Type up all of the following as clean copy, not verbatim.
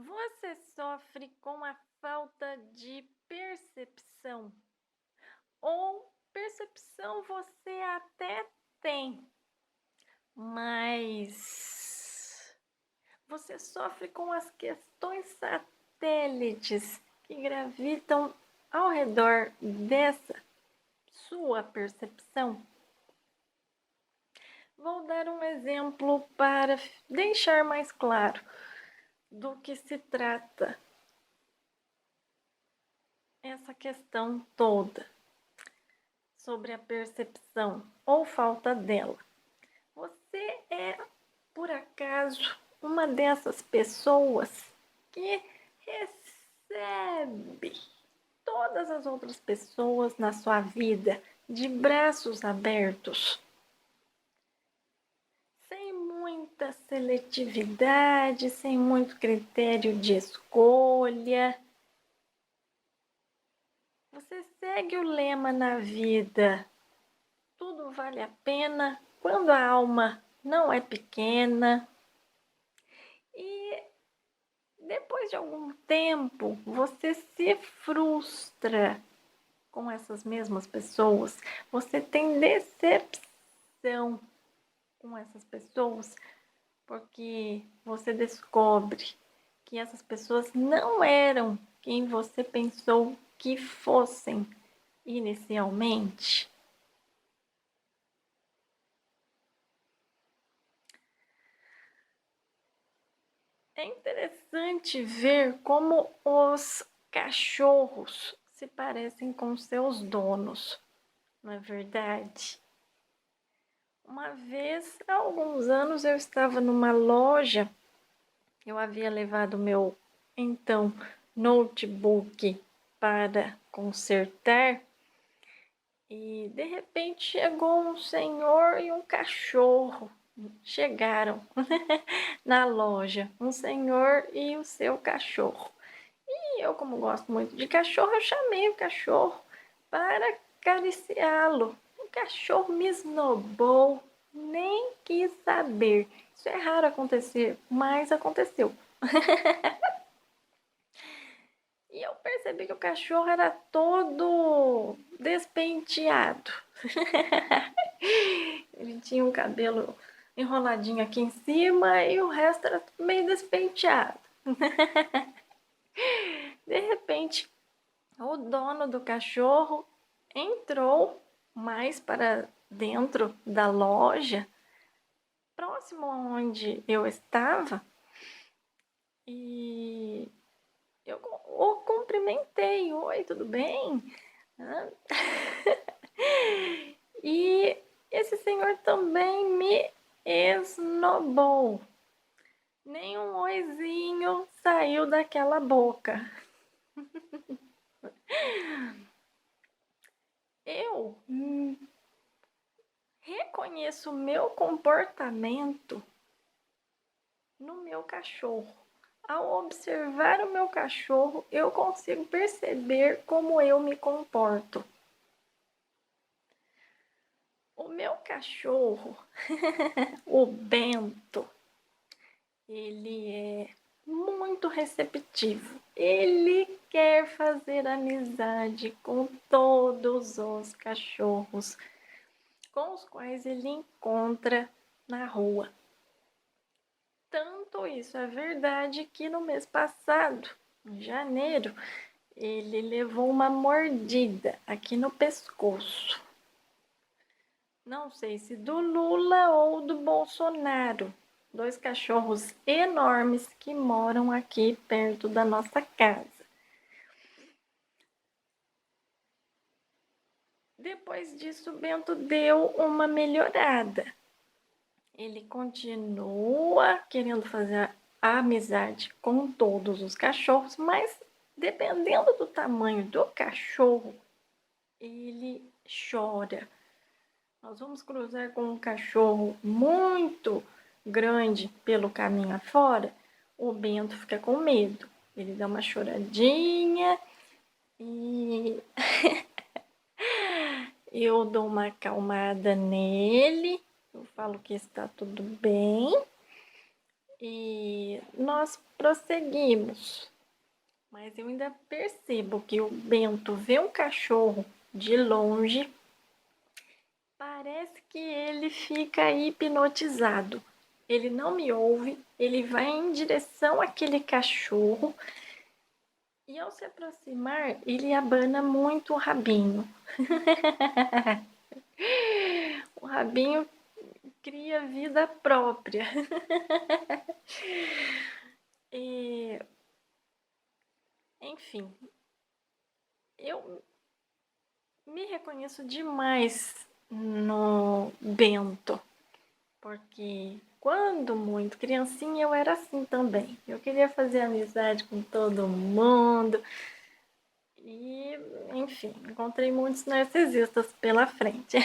Você sofre com a falta de percepção, ou percepção você até tem, mas você sofre com as questões satélites que gravitam ao redor dessa sua percepção? Vou dar um exemplo para deixar mais claro do que se trata essa questão toda sobre a percepção ou falta dela. Você é, por acaso, uma dessas pessoas que recebe todas as outras pessoas na sua vida de braços abertos, sem muita seletividade, sem muito critério de escolha? Você segue o lema na vida: tudo vale a pena quando a alma não é pequena. E depois de algum tempo, você se frustra com essas mesmas pessoas. Você tem decepção com essas pessoas, porque você descobre que essas pessoas não eram quem você pensou que fossem inicialmente. É interessante ver como os cachorros se parecem com seus donos, não é verdade? Uma vez, há alguns anos, eu estava numa loja, eu havia levado meu, então, notebook para consertar, e de repente chegou um senhor e um cachorro. Chegaram na loja, um senhor e o seu cachorro. E eu, como gosto muito de cachorro, eu chamei o cachorro para acariciá-lo. O cachorro me esnobou, nem quis saber. Isso é raro acontecer, mas aconteceu. E eu percebi que o cachorro era todo despenteado. Ele tinha um cabelo enroladinho aqui em cima e o resto era meio despenteado. De repente, o dono do cachorro entrou mais para dentro da loja, próximo onde eu estava, e eu o cumprimentei. Oi, tudo bem? E esse senhor também me esnobou. Nem um oizinho saiu daquela boca. Eu reconheço o meu comportamento no meu cachorro. Ao observar o meu cachorro, eu consigo perceber como eu me comporto. O meu cachorro, o Bento, ele é muito receptivo. Ele quer fazer amizade com todos os cachorros com os quais ele encontra na rua. Tanto isso é verdade que no mês passado, em janeiro, ele levou uma mordida aqui no pescoço. Não sei se do Lula ou do Bolsonaro. Dois cachorros enormes que moram aqui perto da nossa casa. Depois disso, o Bento deu uma melhorada. Ele continua querendo fazer amizade com todos os cachorros, mas dependendo do tamanho do cachorro, ele chora. Nós vamos cruzar com um cachorro muito grande pelo caminho afora, o Bento fica com medo. Ele dá uma choradinha e eu dou uma acalmada nele, eu falo que está tudo bem E nós prosseguimos, mas eu ainda percebo que o Bento vê um cachorro de longe, parece que ele fica hipnotizado. Ele não me ouve, ele vai em direção àquele cachorro e ao se aproximar, ele abana muito o rabinho. O rabinho cria vida própria. E, enfim, eu me reconheço demais no Bento, porque quando muito criancinha eu era assim também. Eu queria fazer amizade com todo mundo e, enfim, encontrei muitos narcisistas pela frente.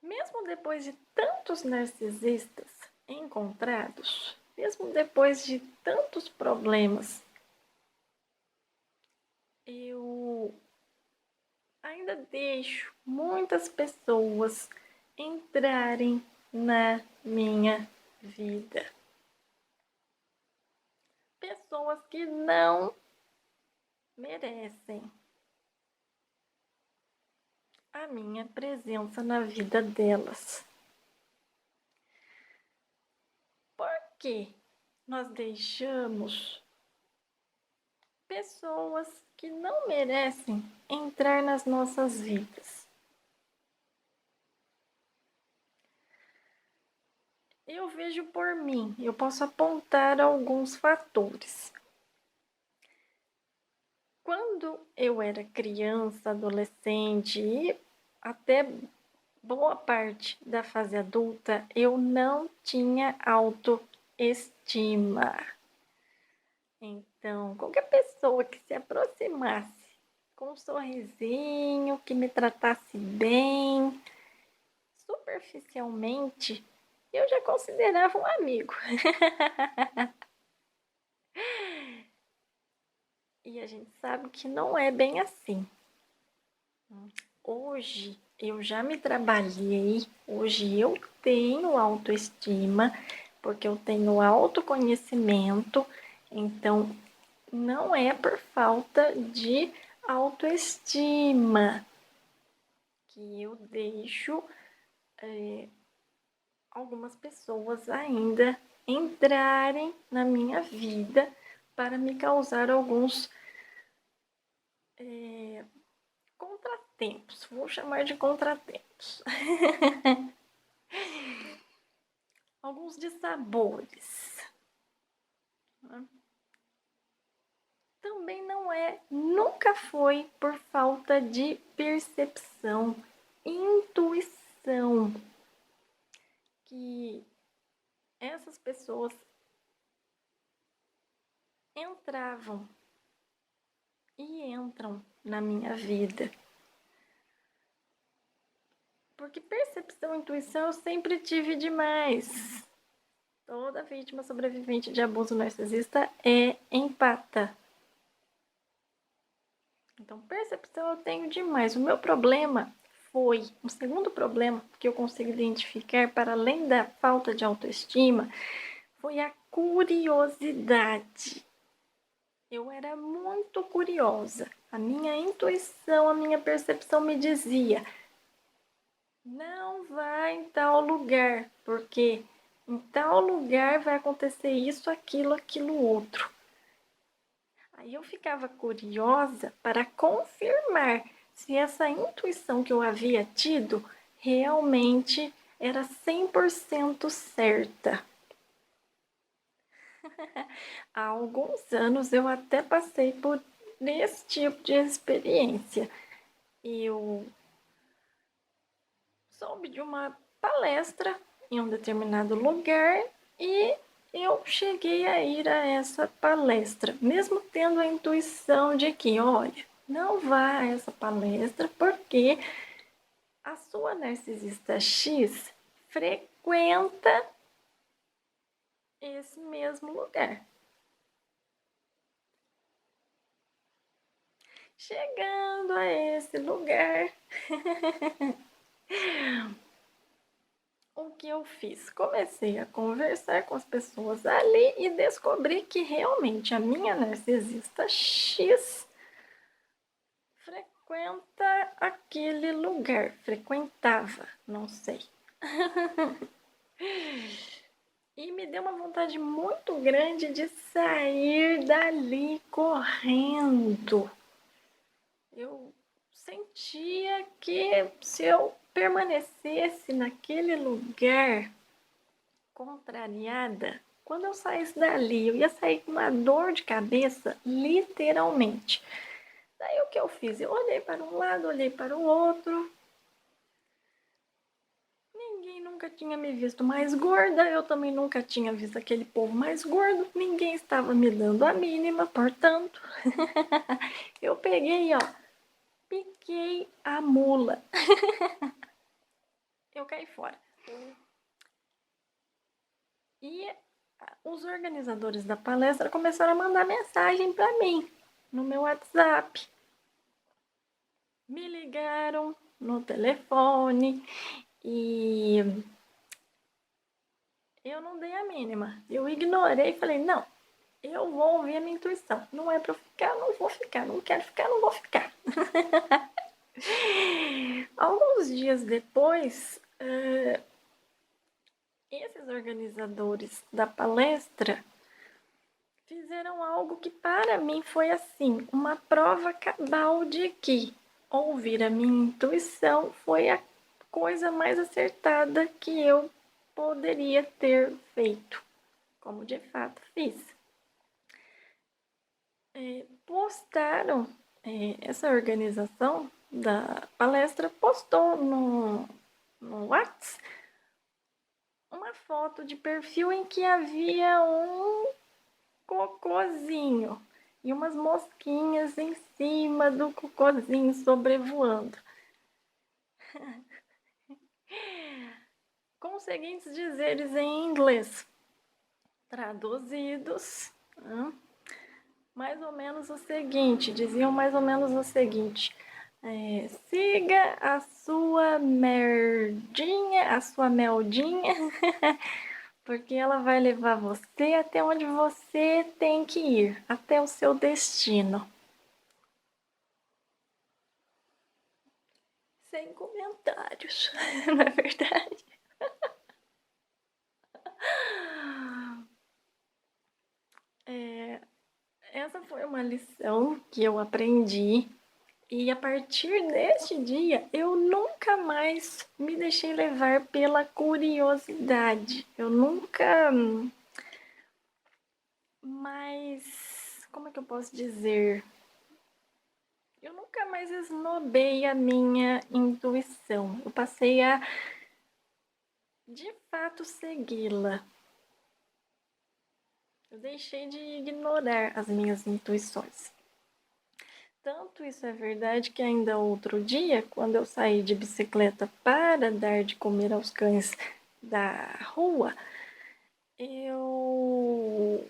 Mesmo depois de tantos narcisistas encontrados, mesmo depois de tantos problemas, eu ainda deixo muitas pessoas entrarem na minha vida. Pessoas que não merecem a minha presença na vida delas. Por que nós deixamos pessoas que não merecem entrar nas nossas vidas? Eu vejo por mim, eu posso apontar alguns fatores. Quando eu era criança, adolescente e até boa parte da fase adulta, eu não tinha autoestima. Então, qualquer pessoa que se aproximasse com um sorrisinho, que me tratasse bem, superficialmente, eu já considerava um amigo. E a gente sabe que não é bem assim. Hoje eu já me trabalhei, hoje eu tenho autoestima, porque eu tenho autoconhecimento, então não é por falta de autoestima que eu deixo algumas pessoas ainda entrarem na minha vida para me causar alguns contratempos, vou chamar de contratempos. Alguns dissabores. Também não é, nunca foi por falta de percepção, intuição, que essas pessoas entravam e entram na minha vida. Porque percepção e intuição eu sempre tive demais. Toda vítima sobrevivente de abuso narcisista é empata. Então, percepção eu tenho demais. O meu problema foi, um segundo problema que eu consigo identificar, para além da falta de autoestima, foi a curiosidade. Eu era muito curiosa. A minha intuição, a minha percepção me dizia: não vai em tal lugar, porque em tal lugar vai acontecer isso, aquilo outro. Aí eu ficava curiosa para confirmar se essa intuição que eu havia tido realmente era 100% certa. Há alguns anos eu até passei por esse tipo de experiência. Eu soube de uma palestra em um determinado lugar e eu cheguei a ir a essa palestra, mesmo tendo a intuição de que, olha, não vá a essa palestra porque a sua narcisista X frequenta esse mesmo lugar. Chegando a esse lugar, o que eu fiz? Comecei a conversar com as pessoas ali e descobri que realmente a minha narcisista X frequenta aquele lugar. Frequentava, não sei. E me deu uma vontade muito grande de sair dali correndo. Eu sentia que se eu permanecesse naquele lugar contrariada, quando eu saísse dali, eu ia sair com uma dor de cabeça, literalmente. Daí o que eu fiz? Eu olhei para um lado, olhei para o outro. Ninguém nunca tinha me visto mais gorda, eu também nunca tinha visto aquele povo mais gordo, ninguém estava me dando a mínima, portanto, eu peguei, ó, piquei a mula. Eu caí fora. E os organizadores da palestra começaram a mandar mensagem para mim no meu WhatsApp. Me ligaram no telefone e eu não dei a mínima. Eu ignorei e falei, não, eu vou ouvir a minha intuição. Não é para eu ficar, não vou ficar. Não quero ficar, não vou ficar. Alguns dias depois, esses organizadores da palestra fizeram algo que para mim foi assim, uma prova cabal de que ouvir a minha intuição foi a coisa mais acertada que eu poderia ter feito, como de fato fiz. Postaram, essa organização da palestra postou no WhatsApp uma foto de perfil em que havia um cocôzinho e umas mosquinhas em cima do cocôzinho sobrevoando. Com os seguintes dizeres em inglês, traduzidos, mais ou menos o seguinte, diziam mais ou menos o seguinte, siga a sua merdinha, a sua meldinha, porque ela vai levar você até onde você tem que ir, até o seu destino. Sem comentários, não é verdade? Essa foi uma lição que eu aprendi e a partir deste dia eu nunca mais me deixei levar pela curiosidade. Eu nunca mais, como é que eu posso dizer? Eu nunca mais esnobei a minha intuição. Eu passei a de fato segui-la. Eu deixei de ignorar as minhas intuições. Tanto isso é verdade que ainda outro dia, quando eu saí de bicicleta para dar de comer aos cães da rua, eu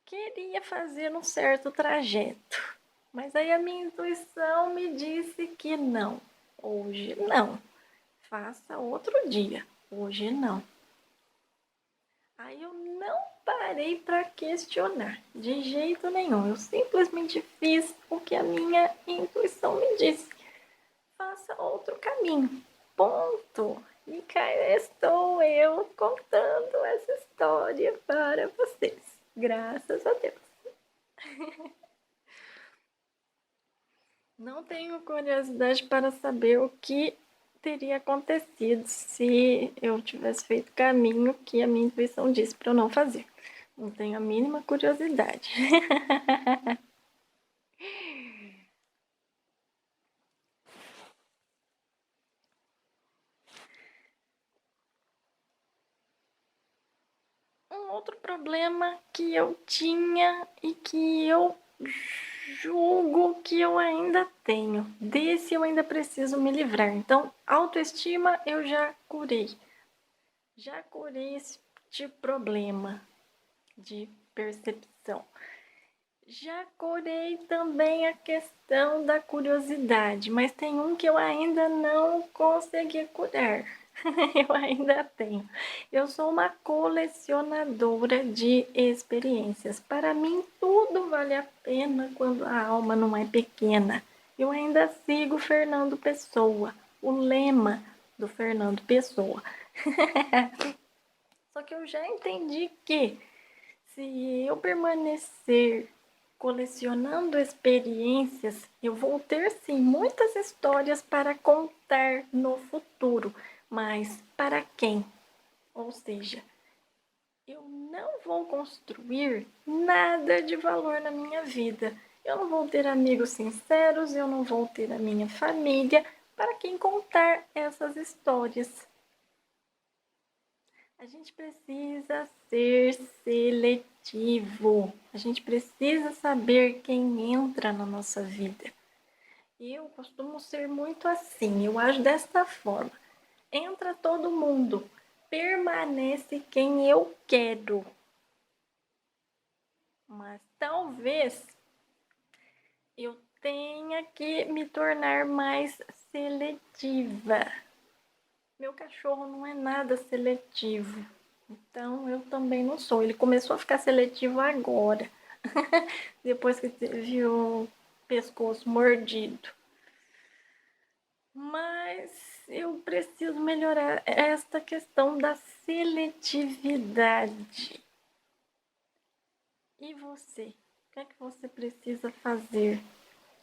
queria fazer um certo trajeto. Mas aí a minha intuição me disse que não. Hoje não. Faça outro dia. Hoje não. Aí eu não parei para questionar, de jeito nenhum. Eu simplesmente fiz o que a minha intuição me disse. Faça outro caminho. Ponto. E cá estou eu contando essa história para vocês. Graças a Deus. Não tenho curiosidade para saber o que teria acontecido se eu tivesse feito o caminho que a minha intuição disse para eu não fazer. Não tenho a mínima curiosidade. Um outro problema que eu tinha e que eu julgo que eu ainda tenho. Desse eu ainda preciso me livrar. Então, autoestima eu já curei. Já curei este problema de percepção. Já curei também a questão da curiosidade, mas tem um que eu ainda não consegui curar. Eu ainda tenho. Eu sou uma colecionadora de experiências. Para mim, tudo vale a pena quando a alma não é pequena. Eu ainda sigo Fernando Pessoa, o lema do Fernando Pessoa. Só que eu já entendi que se eu permanecer colecionando experiências, eu vou ter sim muitas histórias para contar no futuro, mas para quem? Ou seja, eu não vou construir nada de valor na minha vida. Eu não vou ter amigos sinceros, eu não vou ter a minha família para quem contar essas histórias. A gente precisa ser seletivo. A gente precisa saber quem entra na nossa vida. E eu costumo ser muito assim, eu acho desta forma. Entra todo mundo, permanece quem eu quero. Mas talvez eu tenha que me tornar mais seletiva. Meu cachorro não é nada seletivo, então eu também não sou. Ele começou a ficar seletivo agora, depois que teve o pescoço mordido. Mas eu preciso melhorar esta questão da seletividade. E você? O que é que você precisa fazer?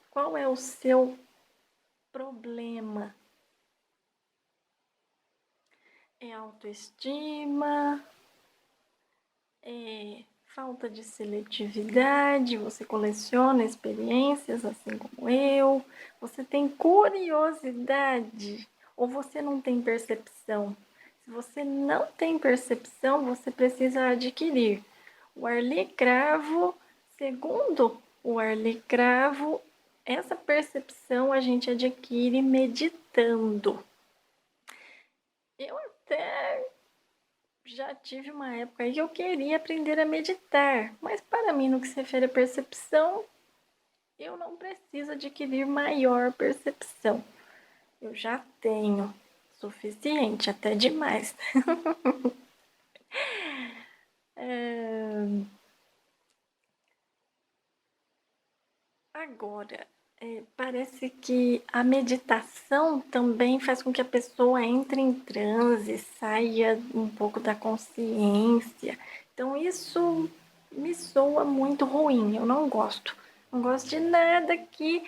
Qual é o seu problema? É autoestima? É falta de seletividade? Você coleciona experiências assim como eu? Você tem curiosidade? Ou você não tem percepção? Se você não tem percepção, você precisa adquirir. O Arli Cravo, segundo o Arli Cravo, essa percepção a gente adquire meditando. Eu até já tive uma época aí que eu queria aprender a meditar, mas para mim, no que se refere à percepção, eu não preciso adquirir maior percepção. Eu já tenho suficiente, até demais. Agora, parece que a meditação também faz com que a pessoa entre em transe, saia um pouco da consciência. Então, isso me soa muito ruim, eu não gosto. Não gosto de nada que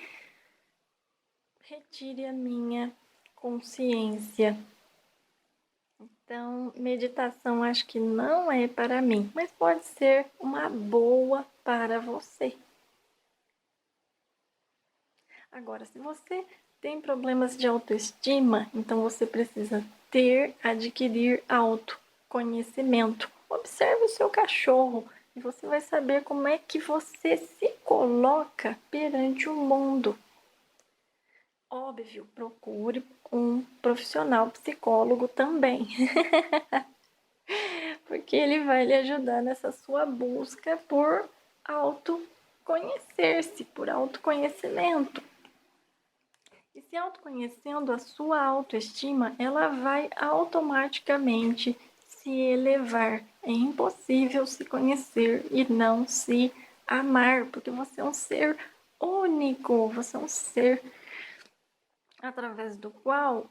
retire a minha consciência. Então, meditação acho que não é para mim, mas pode ser uma boa para você. Agora, se você tem problemas de autoestima, então você precisa adquirir autoconhecimento. Observe o seu cachorro e você vai saber como é que você se coloca perante o mundo. Óbvio, procure um profissional psicólogo também, porque ele vai lhe ajudar nessa sua busca por autoconhecer-se, por autoconhecimento. E se autoconhecendo, a sua autoestima, ela vai automaticamente se elevar. É impossível se conhecer e não se amar, porque você é um ser único, você é um ser através do qual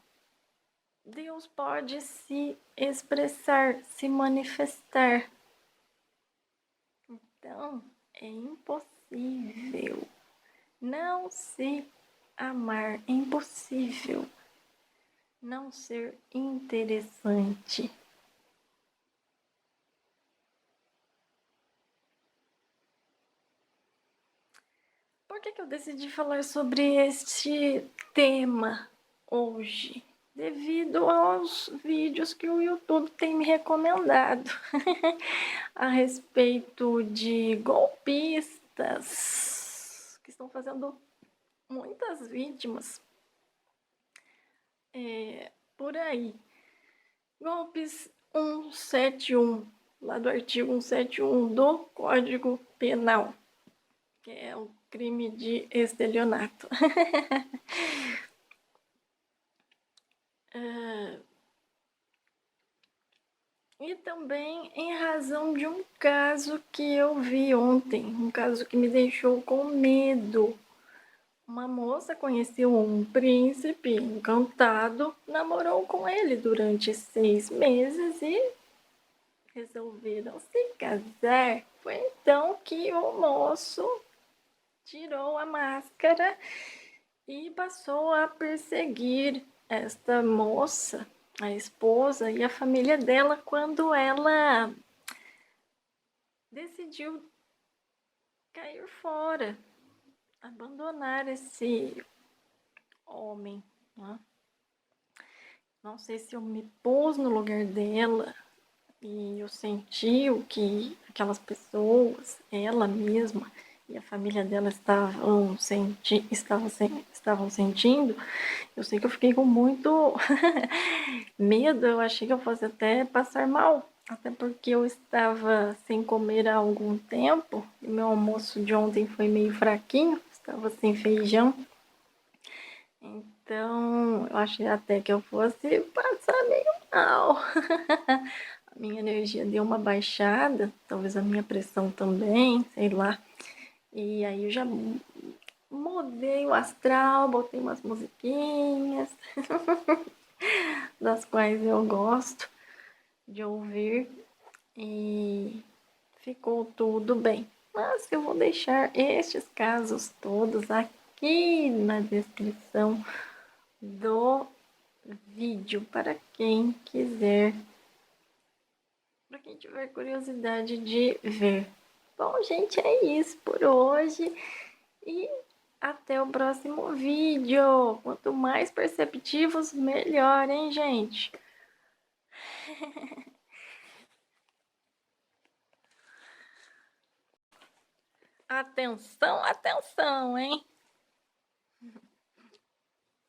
Deus pode se expressar, se manifestar. Então, é impossível não se amar, é impossível não ser interessante. Por que eu decidi falar sobre este tema hoje? Devido aos vídeos que o YouTube tem me recomendado a respeito de golpistas que estão fazendo muitas vítimas por aí. Golpes 171, lá do artigo 171 do Código Penal, que é o crime de estelionato. E também em razão de um caso que eu vi ontem, um caso que me deixou com medo. Uma moça conheceu um príncipe encantado, namorou com ele durante 6 meses e resolveram se casar. Foi então que o moço tirou a máscara e passou a perseguir esta moça, a esposa e a família dela, quando ela decidiu cair fora, abandonar esse homem, né? Não sei se eu me pus no lugar dela e eu senti o que aquelas pessoas, ela mesma e a família dela estavam sentindo. Eu sei que eu fiquei com muito medo, eu achei que eu fosse até passar mal, até porque eu estava sem comer há algum tempo, e meu almoço de ontem foi meio fraquinho, estava sem feijão, então eu achei até que eu fosse passar meio mal. A minha energia deu uma baixada, talvez a minha pressão também, sei lá. E aí eu já mudei o astral, botei umas musiquinhas das quais eu gosto de ouvir e ficou tudo bem. Mas eu vou deixar estes casos todos aqui na descrição do vídeo para quem quiser, para quem tiver curiosidade de ver. Bom, gente, é isso por hoje e até o próximo vídeo. Quanto mais perceptivos, melhor, hein, gente? Atenção, atenção, hein?